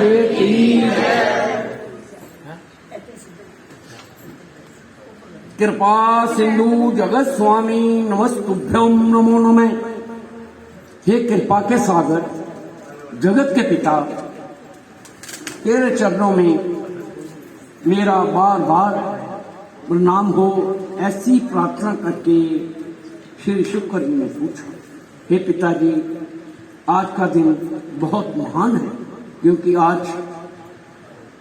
की कृपा सिंधु जगत स्वामी नमस्तुभ्यम नमो नमः। हे कृपा के सागर, जगत के पिता, तेरे चरणों में मेरा बार बार प्रणाम हो, ऐसी प्रार्थना करके श्री शुक्र जी ने पूछा। हे पिताजी, आज का दिन बहुत महान है, क्योंकि आज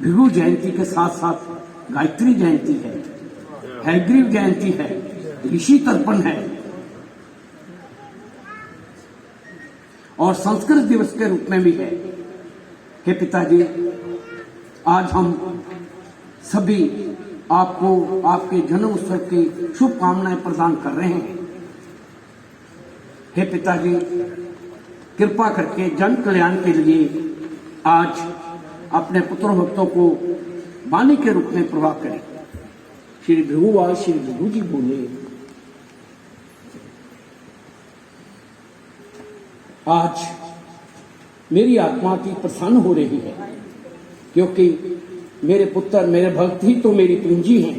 भृगु जयंती के साथ साथ गायत्री जयंती है, हयग्रीव जयंती है, ऋषि तर्पण है और संस्कृत दिवस के रूप में भी है। हे पिताजी, आज हम सभी आपको आपके जन्म उत्सव की शुभकामनाएं प्रदान कर रहे हैं। हे पिताजी, कृपा करके जन कल्याण के लिए आज अपने पुत्र भक्तों को वाणी के रूप में प्रवाह करें। श्री भृगुवाल श्री भृगु जी बोले, आज मेरी आत्मा की प्रसन्न हो रही है, क्योंकि मेरे पुत्र, मेरे भक्त ही तो मेरी पूंजी हैं।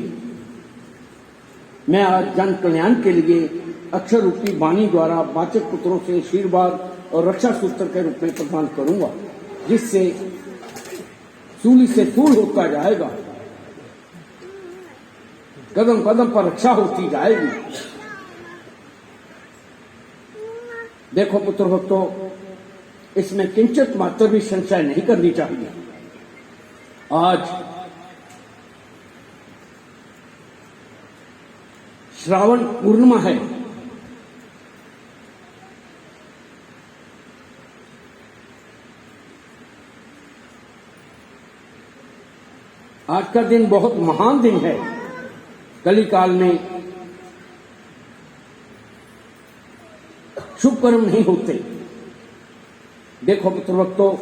मैं आज जन कल्याण के लिए अक्षर रूपी वाणी द्वारा वाचक पुत्रों से आशीर्वाद और रक्षा सूत्र के रूप में प्रदान करूंगा, जिससे सूली से फूल होता जाएगा, कदम कदम पर रक्षा होती जाएगी। देखो पुत्र भक्तों, इसमें किंचित मात्र भी संशय नहीं करनी चाहिए। आज श्रावण पूर्णिमा है। आज का दिन बहुत महान दिन है। कली काल में शुभ कर्म नहीं होते। देखो पुत्र भक्तों,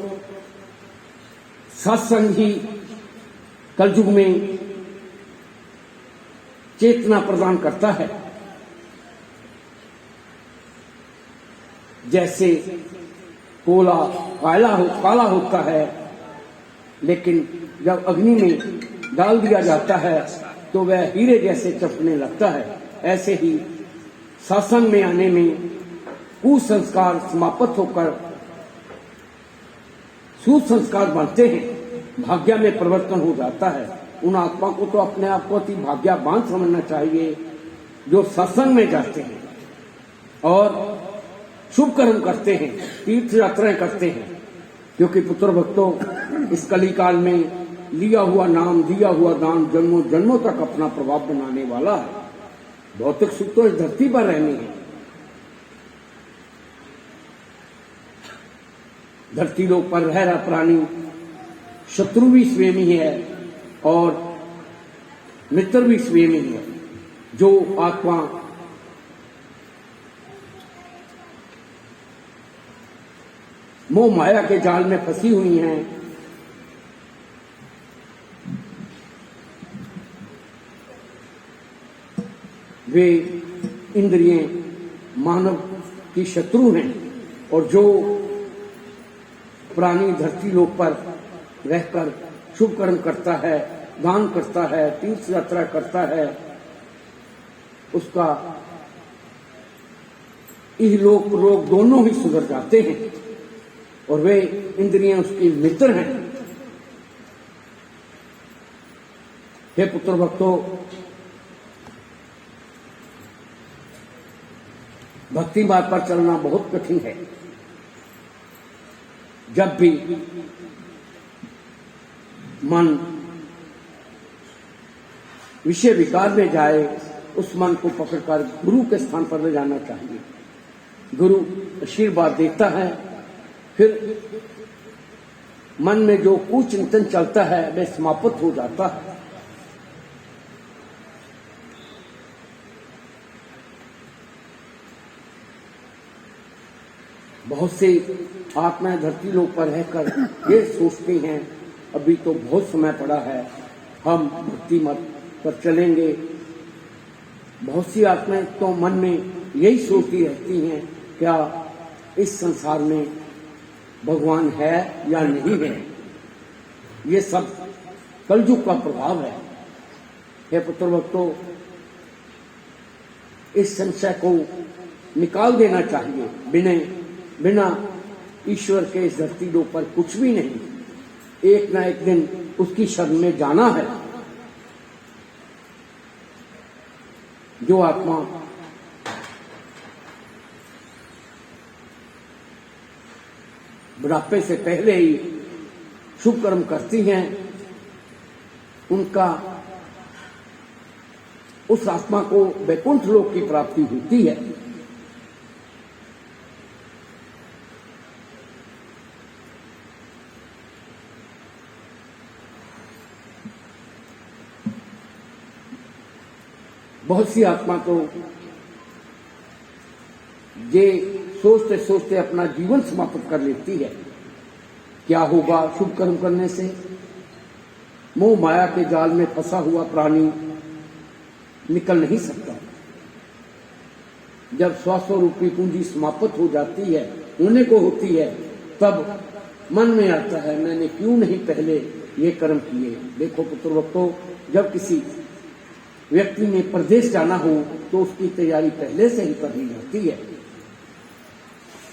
सत्संग ही कलयुग में चेतना प्रदान करता है। जैसे कोला काला होता है, लेकिन जब अग्नि में डाल दिया जाता है तो वह हीरे जैसे चमकने लगता है। ऐसे ही सत्संग में आने में कुसंस्कार समाप्त होकर सुसंस्कार बनते हैं, भाग्य में परिवर्तन हो जाता है। उन आत्मा को तो अपने आप को अति भाग्यवान समझना चाहिए जो सत्संग में जाते हैं और शुभ कर्म करते हैं, तीर्थ यात्राएं करते हैं। क्योंकि पुत्र भक्तों, इस कली काल में लिया हुआ नाम, दिया हुआ दान जन्मों जन्मों तक अपना प्रभाव बनाने वाला है। भौतिक सुख तो इस धरती पर रहने है। धरती लोक पर रह रहा प्राणी शत्रु भी स्वयं ही है और मित्र भी स्वयं ही है। जो आत्मा मोह माया के जाल में फंसी हुई हैं, वे इंद्रियां मानव की शत्रु हैं। और जो प्राणी धरती लोक पर रहकर शुभ कर्म करता है, दान करता है, तीर्थ यात्रा करता है, उसका इहलोक लोक दोनों ही सुधर जाते हैं और वे इंद्रियां उसके मित्र हैं। हे पुत्र भक्तों, भक्ति मार्ग पर चलना बहुत कठिन है। जब भी मन विषय विकार में जाए, उस मन को पकड़कर गुरु के स्थान पर ले जाना चाहिए। गुरु आशीर्वाद देता है, फिर मन में जो कुचिंतन चलता है वह समाप्त हो जाता है। बहुत से आत्माएं धरती लोक पर रहकर ये सोचती हैं, अभी तो बहुत समय पड़ा है, हम भक्ति मार्ग पर चलेंगे। बहुत सी आत्माएं तो मन में यही सोचती रहती हैं, क्या इस संसार में भगवान है या नहीं है। ये सब कलयुग का प्रभाव है। हे पुत्र भक्तों, इस संशय को निकाल देना चाहिए। बिना ईश्वर के इस धरती पर कुछ भी नहीं। एक ना एक दिन उसकी शरण में जाना है। जो आत्मा बुढ़ापे से पहले ही शुभ कर्म करती हैं, उनका उस आत्मा को वैकुंठ लोक की प्राप्ति होती है। बहुत सी आत्मा तो ये सोचते सोचते अपना जीवन समाप्त कर लेती है। क्या होगा शुभ कर्म करने से? मोह माया के जाल में फंसा हुआ प्राणी निकल नहीं सकता। जब 100 रूपी पूंजी समाप्त हो जाती है, होने को होती है, तब मन में आता है मैंने क्यों नहीं पहले ये कर्म किए। देखो पुत्र भक्तों, जब किसी व्यक्ति ने प्रदेश जाना हो तो उसकी तैयारी पहले से ही कर ली जाती है,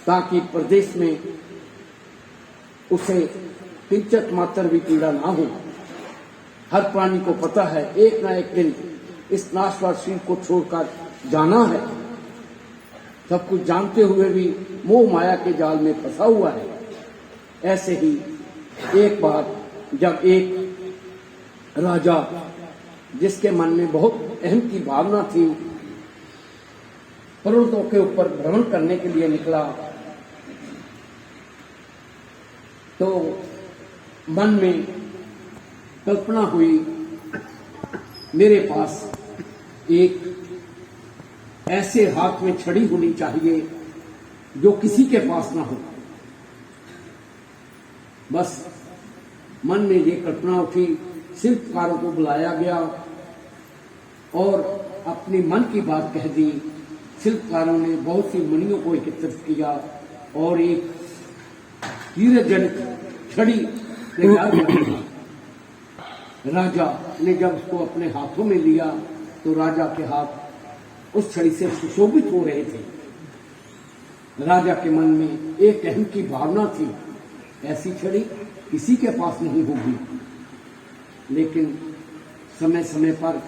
ताकि प्रदेश में उसे किंचित मात्र भी पीड़ा ना हो। हर प्राणी को पता है एक ना एक दिन इस नाशवान शरीर को छोड़कर जाना है। सब कुछ जानते हुए भी मोह माया के जाल में फंसा हुआ है। ऐसे ही एक बार जब एक राजा, जिसके मन में बहुत अहम की भावना थी, पर्वतों के ऊपर भ्रमण करने के लिए निकला, तो मन में कल्पना हुई मेरे पास एक ऐसे हाथ में छड़ी होनी चाहिए जो किसी के पास ना हो। बस मन में ये कल्पना उठी, शिल्पकारों को बुलाया गया और अपनी मन की बात कह दी। शिल्पकारों ने बहुत सी मणियों को एकत्रित किया और एक हीरे जड़ित छड़ी तैयार की। राजा ने जब उसको अपने हाथों में लिया तो राजा के हाथ उस छड़ी से सुशोभित हो रहे थे। राजा के मन में एक अहम की भावना थी, ऐसी छड़ी किसी के पास नहीं होगी। लेकिन समय समय पर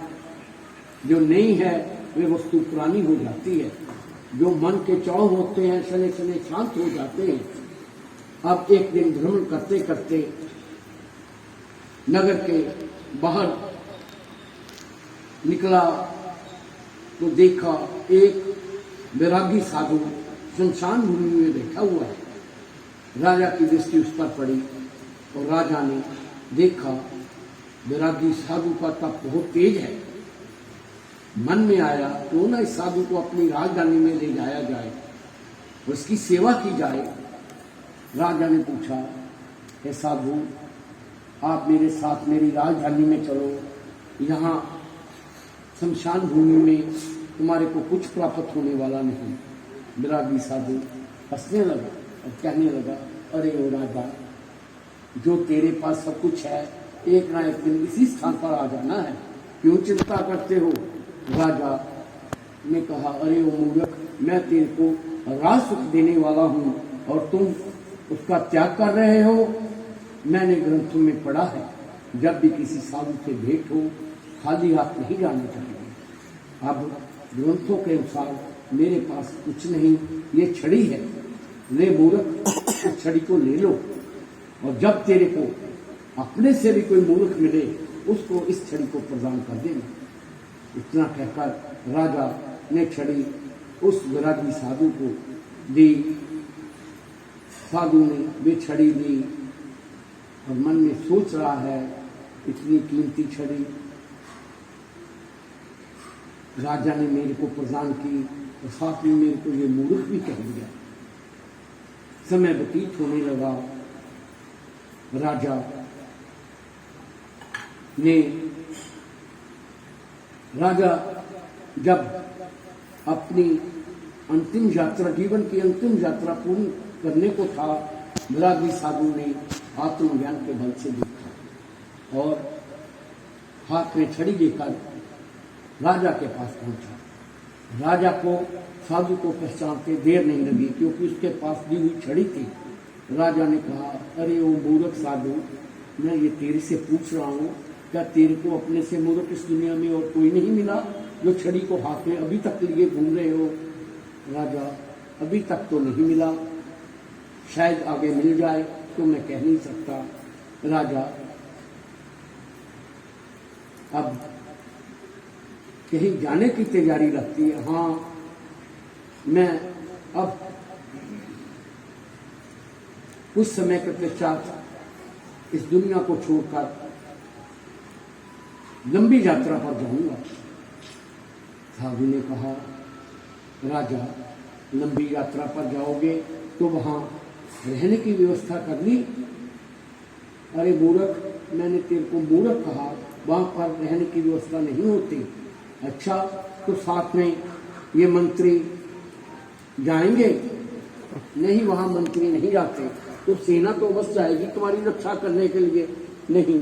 जो नई है वे वस्तु पुरानी हो जाती है। जो मन के चौह होते हैं शनि शनि शांत हो जाते हैं। अब एक दिन भ्रमण करते करते नगर के बाहर निकला तो देखा एक वैरागी साधु शमशान भूमि में बैठा हुआ है। राजा की दृष्टि उस पर पड़ी और राजा ने देखा वैरागी साधु का तप बहुत तेज है। मन में आया क्यों ना इस साधु को अपनी राजधानी में ले जाया जाए, उसकी सेवा की जाए। राजा ने पूछा, हे साधु, आप मेरे साथ मेरी राजधानी में चलो। यहाँ शमशान भूमि में तुम्हारे को कुछ प्राप्त होने वाला नहीं। वैरागी साधु हंसने लगा और कहने लगा, अरे ओ राजा, जो तेरे पास सब कुछ है एक ना एक दिन इसी स्थान पर आ जाना है, क्यों चिंता करते हो। राजा ने कहा, अरे ओ मूर्ख, मैं तेरे को राज सुख देने वाला हूँ और तुम उसका त्याग कर रहे हो। मैंने ग्रंथों में पढ़ा है, जब भी किसी साधु से भेंट हो खाली हाथ नहीं जाना चाहिए। अब ग्रंथों के अनुसार मेरे पास कुछ नहीं, ये छड़ी है, ले मूर्ख, इस छड़ी को ले लो और जब तेरे को अपने से भी कोई मूर्ख मिले उसको इस छड़ी को प्रदान कर देना। इतना कहकर राजा ने छड़ी उस वैरागी साधु को दी। साधु ने वे छड़ी ली और मन में सोच रहा है, इतनी कीमती छड़ी राजा ने मेरे को प्रदान की और साथ में मेरे को ये मूर्ख भी कह दिया। समय व्यतीत होने लगा। राजा जब अपनी अंतिम यात्रा, जीवन की अंतिम यात्रा पूर्ण करने को था, वैरागी साधु ने आत्मज्ञान के बल से देखा और हाथ में छड़ी लेकर राजा के पास पहुंचा। राजा को साधु को पहचानते देर नहीं लगी, क्योंकि उसके पास दी हुई छड़ी थी। राजा ने कहा, अरे वो मूर्ख साधु, मैं ये तेरे से पूछ रहा हूँ, क्या तेरे को अपने से मूर्ख इस दुनिया में और कोई नहीं मिला जो छड़ी को हाथ में अभी तक लिए घूम रहे हो? राजा, अभी तक तो नहीं मिला, शायद आगे मिल जाए, तो मैं कह नहीं सकता। राजा अब कहीं जाने की तैयारी रखती है। हाँ, मैं अब कुछ समय के पश्चात इस दुनिया को छोड़कर लंबी यात्रा पर जाऊंगा। साधु ने कहा, राजा, लंबी यात्रा पर जाओगे तो वहां रहने की व्यवस्था करनी? अरे मूर्ख, मैंने तेरे को मूर्ख कहा, वहां पर रहने की व्यवस्था नहीं होती। अच्छा, तो साथ में ये मंत्री जाएंगे? नहीं, वहां मंत्री नहीं जाते। तो सेना तो बस जाएगी तुम्हारी रक्षा करने के लिए? नहीं,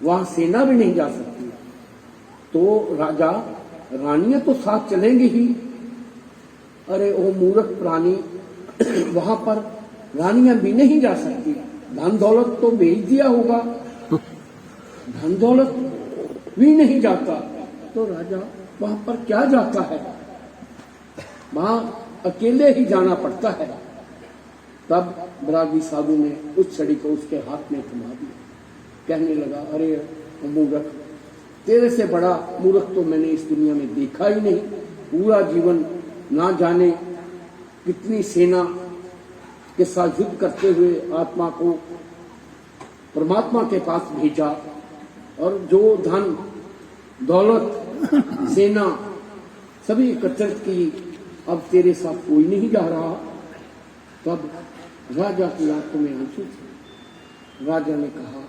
वहां सेना भी नहीं जा सकती। तो राजा, रानियां तो साथ चलेंगी ही। अरे ओ मूर्ख प्राणी, वहां पर रानियां भी नहीं जा सकती। धन दौलत तो भेज दिया होगा, धन दौलत भी नहीं जाता। तो राजा वहां पर क्या जाता है? वहां अकेले ही जाना पड़ता है। तब बरागी साधु ने उस छड़ी को उसके हाथ में थमा दिया। कहने लगा, अरे मूर्ख, तेरे से बड़ा मूर्ख तो मैंने इस दुनिया में देखा ही नहीं। पूरा जीवन ना जाने कितनी सेना के साथ युद्ध करते हुए आत्मा को परमात्मा के पास भेजा, और जो धन दौलत सेना सभी एकत्रित की, अब तेरे साथ कोई नहीं जा रहा। तब राजा की आंखों में आंसू थे। राजा ने कहा,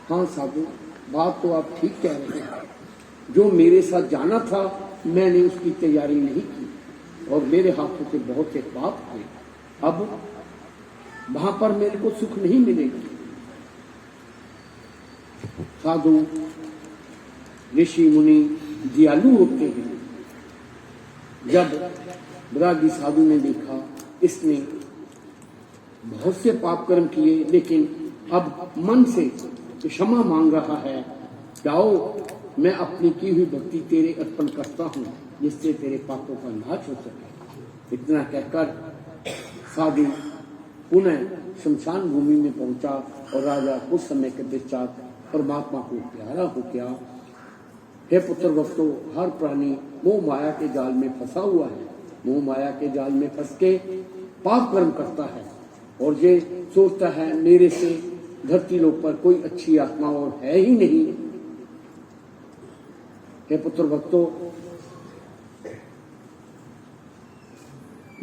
हाँ साधु, बात तो आप ठीक कह रहे हैं। जो मेरे साथ जाना था, मैंने उसकी तैयारी नहीं की और मेरे हाथों से बहुत से पाप हुए। अब वहां पर मेरे को सुख नहीं मिलेगा। साधु ऋषि मुनि दयालु होते हैं। जब बरागी साधु ने देखा इसने बहुत से पाप कर्म किए, लेकिन अब मन से क्षमा मांग रहा है, जाओ मैं अपनी की हुई भक्ति तेरे अर्पण करता हूँ, जिससे तेरे पापों का नाश हो सके। इतना कहकर साधु पुनः शमशान भूमि में पहुंचा और राजा कुछ समय के पश्चात परमात्मा को प्यारा हो गया। हे पुत्र भक्तों, हर प्राणी मोह माया के जाल में फंसा हुआ है। मोह माया के जाल में फंस के पाप कर्म करता है और ये सोचता है मेरे से धरती लोक पर कोई अच्छी आत्मा और है ही नहीं। हे पुत्र भक्तों,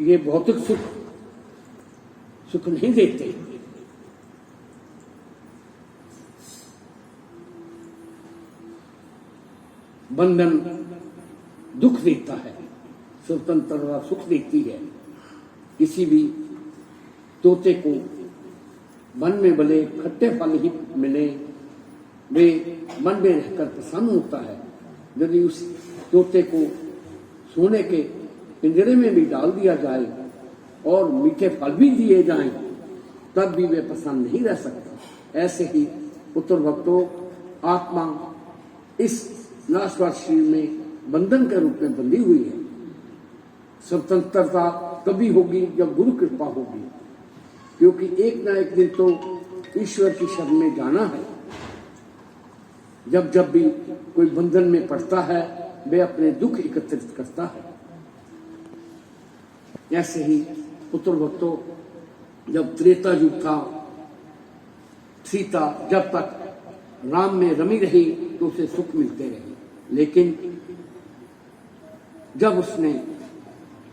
ये भौतिक सुख नहीं देते। बंधन दुख देता है, स्वतंत्रता सुख देती है। किसी भी तोते को मन में भले खट्टे फल ही मिले, वे मन में रहकर प्रसन्न होता है। यदि उस तोते को सोने के पिंजरे में भी डाल दिया जाए और मीठे फल भी दिए जाएं, तब भी वे प्रसन्न नहीं रह सकता। ऐसे ही पुत्र भक्तों, आत्मा इस नाशवान शरीर में बंधन के रूप में बंधी हुई है। स्वतंत्रता तभी होगी जब गुरु कृपा होगी, क्योंकि एक ना एक दिन तो ईश्वर की शरण में जाना है। जब जब भी कोई बंधन में पड़ता है, वे अपने दुख एकत्रित करता है। ऐसे ही पुत्र भक्तों, जब त्रेता युग था, सीता जब तक राम में रमी रही तो उसे सुख मिलते रहे, लेकिन जब उसने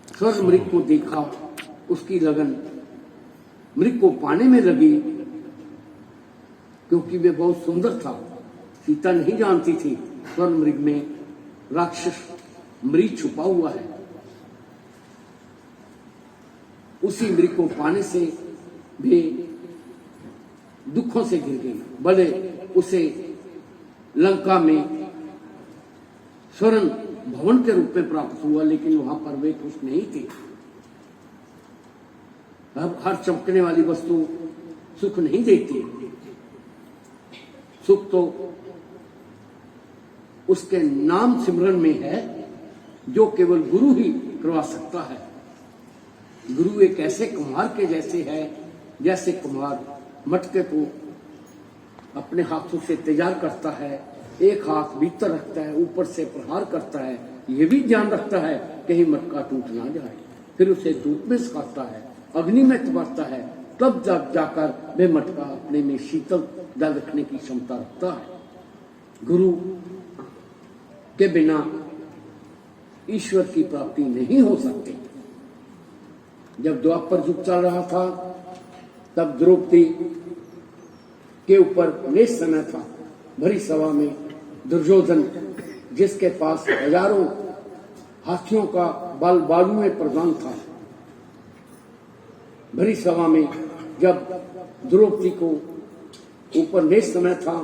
स्वर्ग मृग को देखा, उसकी लगन मृग को पाने में लगी, क्योंकि वे बहुत सुंदर था। सीता नहीं जानती थी स्वर्ग मृग में राक्षस मृग छुपा हुआ है। उसी मृग को पाने से वे दुखों से घिर गई। भले उसे लंका में स्वर्ण भवन के रूप में प्राप्त हुआ, लेकिन वहां पर वे खुश नहीं थे। अब हर चमकने वाली वस्तु सुख नहीं देती। सुख तो उसके नाम सिमरन में है, जो केवल गुरु ही करवा सकता है। गुरु एक ऐसे कुम्हार के जैसे है, जैसे कुम्हार मटके को अपने हाथों से तैयार करता है, एक हाथ भीतर रखता है, ऊपर से प्रहार करता है, ये भी ध्यान रखता है कहीं मटका टूट ना जाए। फिर उसे धूप में सुखाता है, अग्नि में तपता है, तब जब जाकर वह मटका अपने में शीतल जल रखने की क्षमता रखता है। गुरु के बिना ईश्वर की प्राप्ति नहीं हो सकती। जब द्वापर युग चल रहा था, तब द्रौपदी के ऊपर नेश समय था। भरी सभा में दुर्योधन, जिसके पास हजारों हाथियों का बल बालू में प्रदान था, भरी सभा में जब द्रौपदी को ऊपर नेश समय था,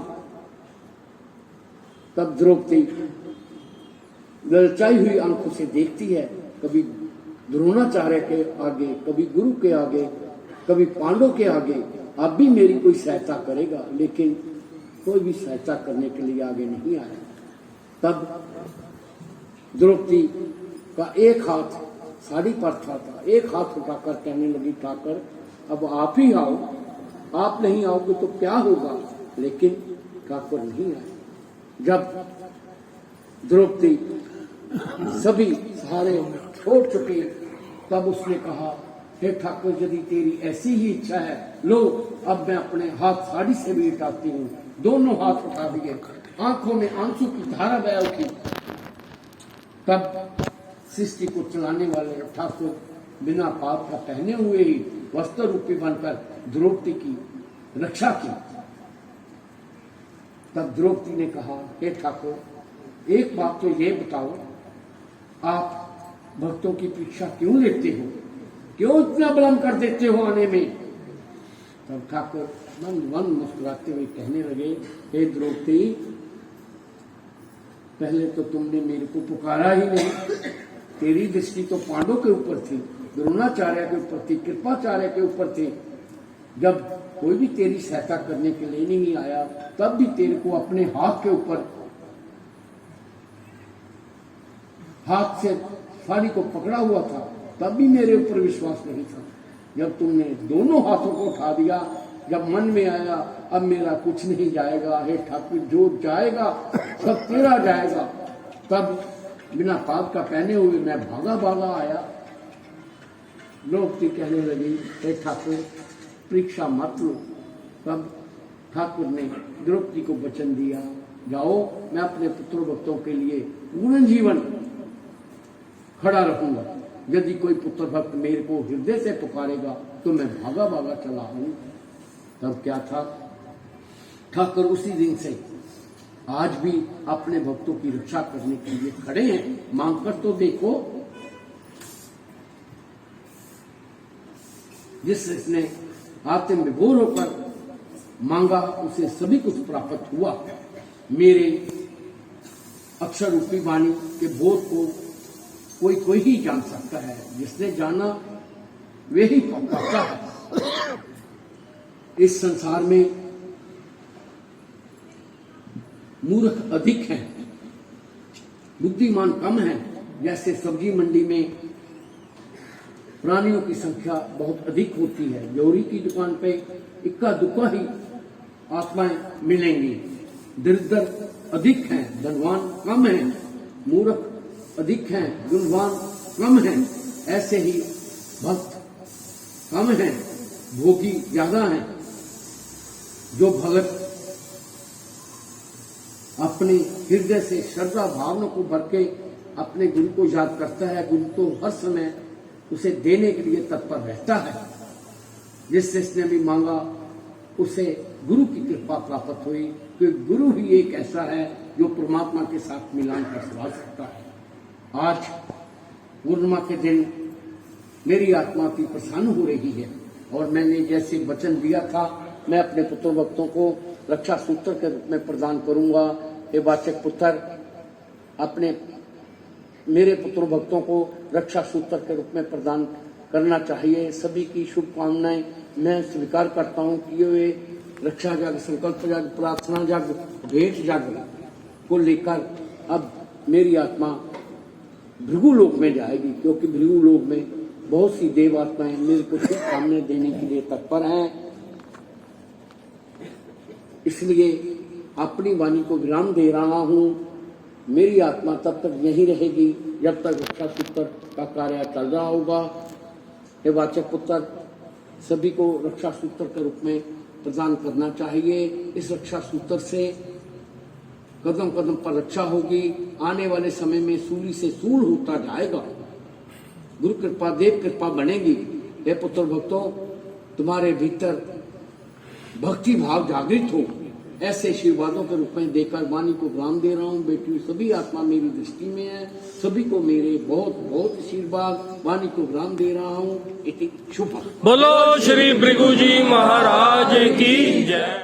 तब द्रौपदी ललचाई हुई आंखों से देखती है, कभी द्रोणाचार्य के आगे, कभी गुरु के आगे, कभी पांडव के आगे, अब भी मेरी कोई सहायता करेगा, लेकिन कोई भी सहायता करने के लिए आगे नहीं आया। तब द्रौपदी का एक हाथ साड़ी पर था, एक हाथ उठाकर कहने लगी, ठाकर अब आप ही आओ, आप नहीं आओगे तो क्या होगा। लेकिन ठाकुर नहीं आए। जब द्रौपदी सभी सहारे छोड़ चुके, तब उसने कहा, हे ठाकुर, यदि तेरी ऐसी ही इच्छा है, लो अब मैं अपने हाथ साड़ी से भी उठाती हूँ। दोनों हाथ उठा दिए, आंखों में आंसू की धारा बह उठी। तब सृष्टि को चलाने वाले ठाकुर बिना पाप का पहने हुए ही वस्त्र रूपी बनकर द्रौपदी की रक्षा की। तब द्रौपदी ने कहा, हे ठाकुर, एक बात तो ये बताओ, आप भक्तों की परीक्षा क्यों लेते हो, क्यों इतना विलंब कर देते हो आने में। तब ठाकुर मन मुस्कुराते हुए कहने लगे, हे द्रौपदी, पहले तो तुमने मेरे को पुकारा ही नहीं। तेरी दृष्टि तो पांडव के ऊपर थी, द्रोणाचार्य के ऊपर थी, कृपाचार्य के ऊपर थी। जब कोई भी तेरी सहायता करने के लिए नहीं आया, तब भी तेरे को अपने हाथ के ऊपर, हाथ से साड़ी को पकड़ा हुआ था, तब भी मेरे ऊपर विश्वास नहीं था। जब तुमने दोनों हाथों को उठा दिया, जब मन में आया अब मेरा कुछ नहीं जाएगा, हे ठाकुर, जो जाएगा सब तेरा जाएगा, तब बिना पाप का पहने हुए मैं भागा भागा आया। द्रौपदी कहने लगी, हे ठाकुर, परीक्षा मत लो। तब ठाकुर ने द्रौपदी को वचन दिया, जाओ, मैं अपने पुत्र भक्तों के लिए पूर्ण जीवन खड़ा रहूंगा। यदि कोई पुत्र भक्त मेरे को हृदय से पुकारेगा तो मैं भागा भागा चला आऊंगा। तब क्या था, ठाकुर उसी दिन से आज भी अपने भक्तों की रक्षा करने के लिए खड़े हैं। मांग कर तो देखो, जिसने आत्म विभोर होकर मांगा उसे सभी कुछ प्राप्त हुआ। मेरे अक्षर रूपी वाणी के बोध को कोई ही जान सकता है, जिसने जाना वे ही पाता है। इस संसार में मूर्ख अधिक हैं, बुद्धिमान कम हैं। जैसे सब्जी मंडी में प्राणियों की संख्या बहुत अधिक होती है, जोरी की दुकान पे इक्का दुक्का ही आत्माएं मिलेंगी। दरिद्र अधिक हैं, धनवान कम हैं, मूर्ख अधिक हैं, गुणवान कम हैं। ऐसे ही भक्त कम हैं, भोगी ज्यादा हैं। जो भगत अपने हृदय से श्रद्धा भावना को भर के अपने गुरु को याद करता है, गुरु तो हर समय उसे देने के लिए तत्पर रहता है। जिसने भी मांगा उसे गुरु की कृपा प्राप्त हुई, क्योंकि गुरु ही एक ऐसा है जो परमात्मा के साथ मिलान करवा सकता है। आज पूर्णिमा के दिन मेरी आत्मा की प्रसन्न हो रही है, और मैंने जैसे वचन दिया था मैं अपने पुत्र भक्तों को रक्षा सूत्र के रूप में प्रदान करूंगा। हे वाचक पुत्र, अपने मेरे पुत्र भक्तों को रक्षा सूत्र के रूप में प्रदान करना चाहिए। सभी की शुभकामनाएं मैं स्वीकार करता हूं कि वे रक्षा जग, संकल्प जग, प्रार्थना जग, भेंट जग को लेकर अब मेरी आत्मा भृगु लोक में जाएगी, क्योंकि भृगु लोक में बहुत सी देव आत्माएं मेरे को शुभकामनाएं देने के लिए तत्पर हैं। इसलिए अपनी वाणी को विराम दे रहा हूं। मेरी आत्मा तब तक यहीं रहेगी जब तक रक्षा सूत्र का कार्य चल रहा होगा। हे वाचक पुत्र, सभी को रक्षा सूत्र के रूप में प्रदान करना चाहिए। इस रक्षा सूत्र से कदम कदम पर रक्षा होगी। आने वाले समय में सूली से सूल होता जाएगा। गुरु कृपा, देव कृपा बनेगी। हे पुत्र भक्तों, तुम्हारे भीतर भक्ति भाव जागृत हो, ऐसे आशीर्वादों के रूप में देकर वाणी को विराम दे रहा हूं। बेटी, सभी आत्मा मेरी दृष्टि में है, सभी को मेरे बहुत बहुत आशीर्वाद। वाणी को विराम दे रहा हूं। इति शुभ। बोलो श्री भृगु जी महाराज की जय।